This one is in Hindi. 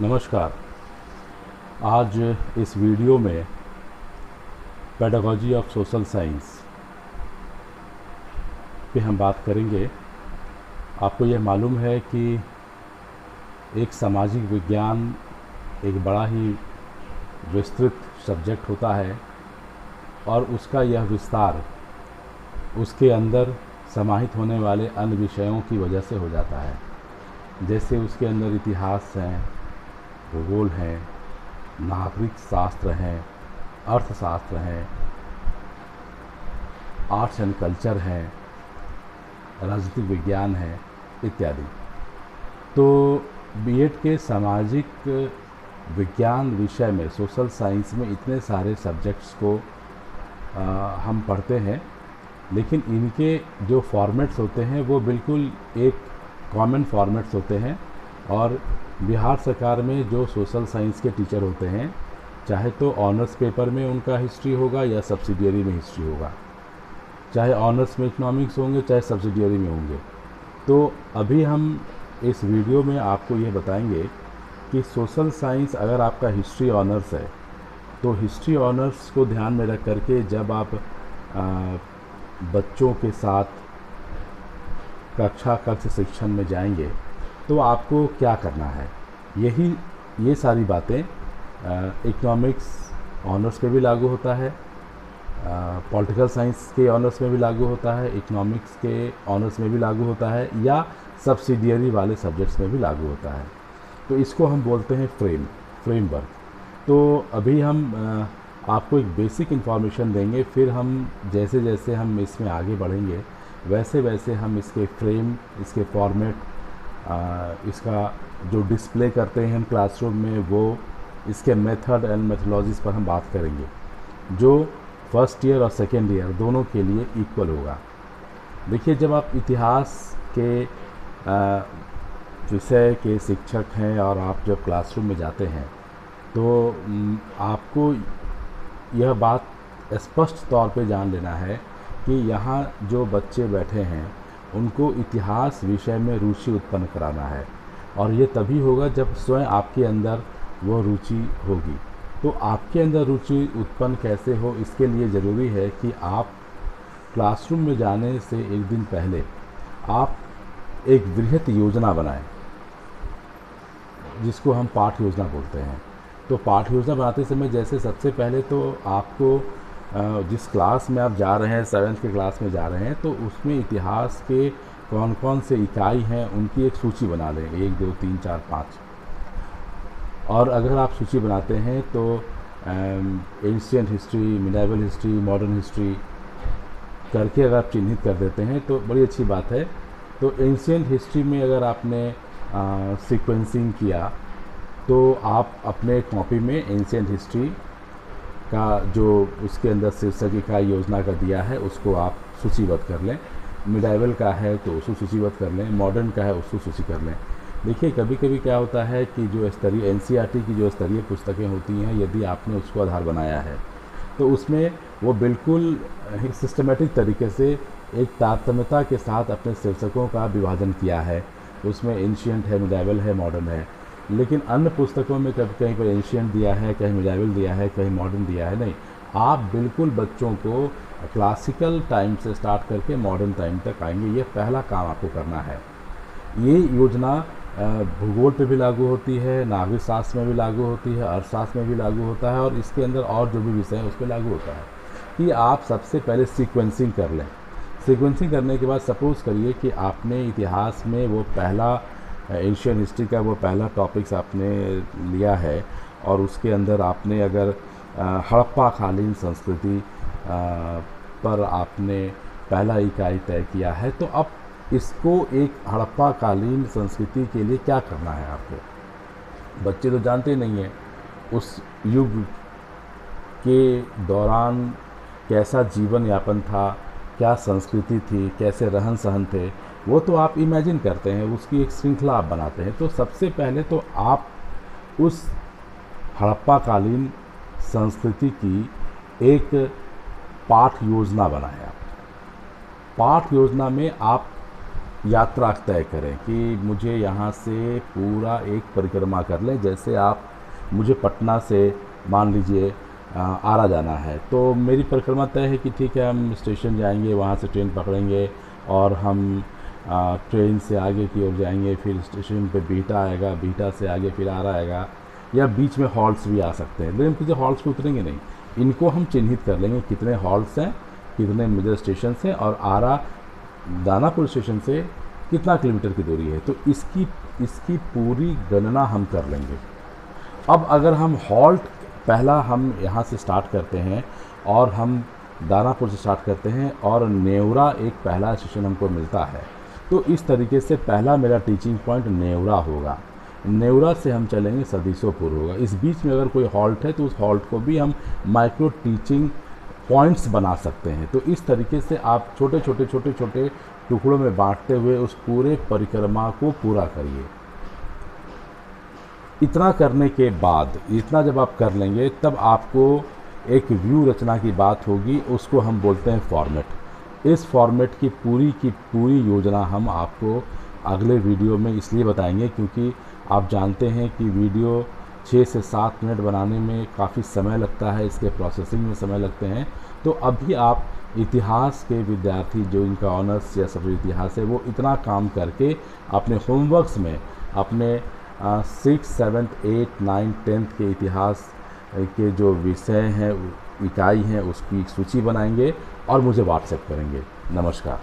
नमस्कार। आज इस वीडियो में पेडागॉजी ऑफ सोशल साइंस पे हम बात करेंगे। आपको यह मालूम है कि एक सामाजिक विज्ञान एक बड़ा ही विस्तृत सब्जेक्ट होता है और उसका यह विस्तार उसके अंदर समाहित होने वाले अन्य विषयों की वजह से हो जाता है। जैसे उसके अंदर इतिहास हैं, भूगोल हैं, नागरिक शास्त्र हैं, अर्थशास्त्र हैं, आर्ट्स एंड कल्चर हैं, राजनीतिक विज्ञान है इत्यादि। तो बीएड के सामाजिक विज्ञान विषय में, सोशल साइंस में इतने सारे सब्जेक्ट्स को हम पढ़ते हैं, लेकिन इनके जो फॉर्मेट्स होते हैं वो बिल्कुल एक कॉमन फॉर्मेट्स होते हैं। और बिहार सरकार में जो सोशल साइंस के टीचर होते हैं, चाहे तो ऑनर्स पेपर में उनका हिस्ट्री होगा या सब्सिडियरी में हिस्ट्री होगा, चाहे ऑनर्स में इकोनॉमिक्स होंगे चाहे सब्सिडियरी में होंगे। तो अभी हम इस वीडियो में आपको ये बताएंगे कि सोशल साइंस अगर आपका हिस्ट्री ऑनर्स है तो हिस्ट्री ऑनर्स को ध्यान में रख करके जब आप बच्चों के साथ कक्षा शिक्षण में जाएंगे तो आपको क्या करना है। ये सारी बातें इकोनॉमिक्स ऑनर्स पे भी लागू होता है, पॉलिटिकल साइंस के ऑनर्स में भी लागू होता है, इकोनॉमिक्स के ऑनर्स में भी लागू होता है, या सब्सिडियरी वाले सब्जेक्ट्स में भी लागू होता है। तो इसको हम बोलते हैं फ्रेमवर्क। तो अभी हम आपको एक बेसिक इन्फॉर्मेशन देंगे, फिर हम जैसे जैसे हम इसमें आगे बढ़ेंगे वैसे वैसे हम इसके फ्रेम, इसके फॉर्मेट, इसका जो डिस्प्ले करते हैं हम क्लासरूम में, वो इसके मेथड एंड मेथोलॉजीज़ पर हम बात करेंगे, जो फर्स्ट ईयर और सेकेंड ईयर दोनों के लिए इक्वल होगा। देखिए, जब आप इतिहास के विषय के शिक्षक हैं और आप जब क्लासरूम में जाते हैं तो आपको यह बात स्पष्ट तौर पे जान लेना है कि यहाँ जो बच्चे बैठे हैं उनको इतिहास विषय में रुचि उत्पन्न कराना है, और ये तभी होगा जब स्वयं आपके अंदर वो रुचि होगी। तो आपके अंदर रुचि उत्पन्न कैसे हो, इसके लिए ज़रूरी है कि आप क्लासरूम में जाने से एक दिन पहले आप एक बृहत योजना बनाएं, जिसको हम पाठ योजना बोलते हैं। तो पाठ योजना बनाते समय जैसे सबसे पहले तो आपको जिस क्लास में आप जा रहे हैं, 7th के क्लास में जा रहे हैं, तो उसमें इतिहास के कौन कौन से इकाई हैं उनकी एक सूची बना लें, 1 2 3 4 5। और अगर आप सूची बनाते हैं तो ancient history, medieval history, modern history करके अगर आप चिन्हित कर देते हैं तो बड़ी अच्छी बात है। तो एंशिएंट हिस्ट्री में अगर आपने सीक्वेंसिंग किया तो आप अपने कॉपी में एंशिएंट हिस्ट्री का जो उसके अंदर शीर्षक इकाई योजना का दिया है उसको आप सूचीबद्ध कर लें। मिडाइवल का है तो उसको सूचीबद्ध कर लें, मॉडर्न का है उसको सूची कर लें। देखिए, कभी कभी क्या होता है कि जो स्तरीय एनसीईआरटी की जो स्तरीय पुस्तकें होती हैं, यदि आपने उसको आधार बनाया है तो उसमें वो बिल्कुल एक सिस्टमेटिक तरीके से एक तारतम्यता के साथ अपने शीर्षकों का विभाजन किया है। उसमें एंशिएंट है, मिडाइवल है, मॉडर्न है। लेकिन अन्य पुस्तकों में कभी कहीं पर एंशिएंट दिया है, कहीं मिडाइवल दिया है, कहीं मॉडर्न दिया है। नहीं, आप बिल्कुल बच्चों को क्लासिकल टाइम से स्टार्ट करके मॉडर्न टाइम तक आएंगे। ये पहला काम आपको करना है। ये योजना भूगोल पे भी लागू होती है, नागरिक शास्त्र में भी लागू होती है, अर्थशास्त्र में भी लागू होता है, और इसके अंदर और जो भी विषय है उस पर लागू होता है कि आप सबसे पहले सीक्वेंसिंग कर लें। सीक्वेंसिंग करने के बाद सपोज़ करिए कि आपने इतिहास में वो पहला एशियन हिस्ट्री का वो पहला टॉपिक्स आपने लिया है, और उसके अंदर आपने अगर हड़प्पा कालीन संस्कृति पर आपने पहला इकाई तय किया है, तो अब इसको एक हड़प्पा कालीन संस्कृति के लिए क्या करना है आपको। बच्चे तो जानते नहीं हैं उस युग के दौरान कैसा जीवन यापन था, क्या संस्कृति थी, कैसे रहन सहन थे, वो तो आप इमेजिन करते हैं, उसकी एक श्रृंखला आप बनाते हैं। तो सबसे पहले तो आप उस हड़प्पा कालीन संस्कृति की एक पाठ योजना बनाएं। पाठ योजना में आप यात्रा तय करें कि मुझे यहाँ से पूरा एक परिक्रमा कर लें। जैसे आप मुझे पटना से मान लीजिए आरा जाना है, तो मेरी परिक्रमा तय है कि ठीक है हम स्टेशन जाएंगे, वहाँ से ट्रेन पकड़ेंगे और हम ट्रेन से आगे की ओर जाएंगे, फिर स्टेशन पे बीटा आएगा, बीटा से आगे फिर आरा आएगा, या बीच में हॉल्ट्स भी आ सकते हैं, लेकिन किसी हॉल्ट्स पे उतरेंगे नहीं। इनको हम चिन्हित कर लेंगे कितने हॉल्ट्स हैं, कितने मेजर स्टेशन हैं, और आरा दानापुर स्टेशन से कितना किलोमीटर की दूरी है, तो इसकी पूरी गणना हम कर लेंगे। अब अगर हम हॉल्ट पहला हम यहाँ से स्टार्ट करते हैं और हम दानापुर से स्टार्ट करते हैं और नेवरा एक पहला स्टेशन हमको मिलता है, तो इस तरीके से पहला मेरा टीचिंग पॉइंट नेवरा होगा। नेवरा से हम चलेंगे सदीसोपुर होगा। इस बीच में अगर कोई हॉल्ट है तो उस हॉल्ट को भी हम माइक्रो टीचिंग पॉइंट्स बना सकते हैं। तो इस तरीके से आप छोटे छोटे टुकड़ों में बांटते हुए उस पूरे परिक्रमा को पूरा करिए। इतना करने के बाद, इतना जब आप कर लेंगे, तब आपको एक व्यू रचना की बात होगी, उसको हम बोलते हैं फॉर्मेट। इस फॉर्मेट की पूरी योजना हम आपको अगले वीडियो में इसलिए बताएंगे क्योंकि आप जानते हैं कि वीडियो 6 से 7 मिनट बनाने में काफ़ी समय लगता है, इसके प्रोसेसिंग में समय लगते हैं। तो अभी आप इतिहास के विद्यार्थी जो इनका ऑनर्स या सब्जेक्ट इतिहास है, वो इतना काम करके अपने होमवर्क्स में अपने 6, 7, 8, 9, 10th के इतिहास के जो विषय हैं, इकाई हैं, उसकी सूची बनाएंगे और मुझे व्हाट्सएप करेंगे। नमस्कार।